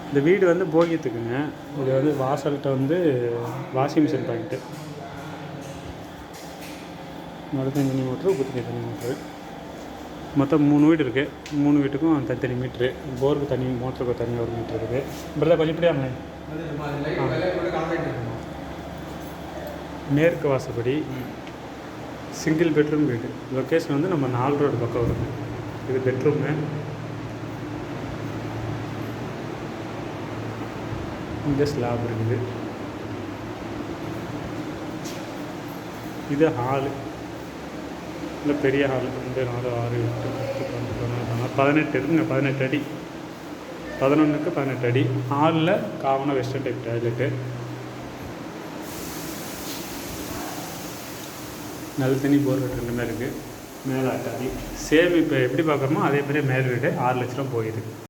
இந்த வீடு வந்து போகியத்துக்குங்க. இது வந்து வாசல்கிட்ட வந்து வாஷிங் மிஷின் பாயிண்ட்டு. மழை தண்ணி மோட்ரு, உப்பு தண்ணி மோட்ரு. மொத்தம் 3 வீடு இருக்குது. 3 வீட்டுக்கும் தனித்தனி மீட்ரு. போருக்கு தனி, மோட்டருக்கு தனியாக ஒரு மீட்ரு இருக்குது. பிரதா கொஞ்சம் இப்படியாங்க. மேற்கு வாசப்படி, சிங்கிள் பெட்ரூம் வீடு. லொக்கேஷன் வந்து நம்ம 4 ரோடு பக்கம் வருது. இது பெட்ரூமு. இங்கே ஸ்லாப் இருக்குது. இது ஹாலு. இல்லை பெரிய ஹாலு. 2 4 6 8 10 11 18 இருக்குங்க. 18 அடி. 11க்கு 18 அடி. ஹாலில் காமனாக வெஸ்டர்ன் டைப் டாய்லெட்டு. நல்ல தண்ணி போர் கட்டு 2 இருக்குது. மேலே அட்டாடி. சேம் இப்போ எப்படி பார்க்குறோமோ அதே மாதிரியே மேல் வீடு 6 லட்ச ரூபா போயிருக்கு.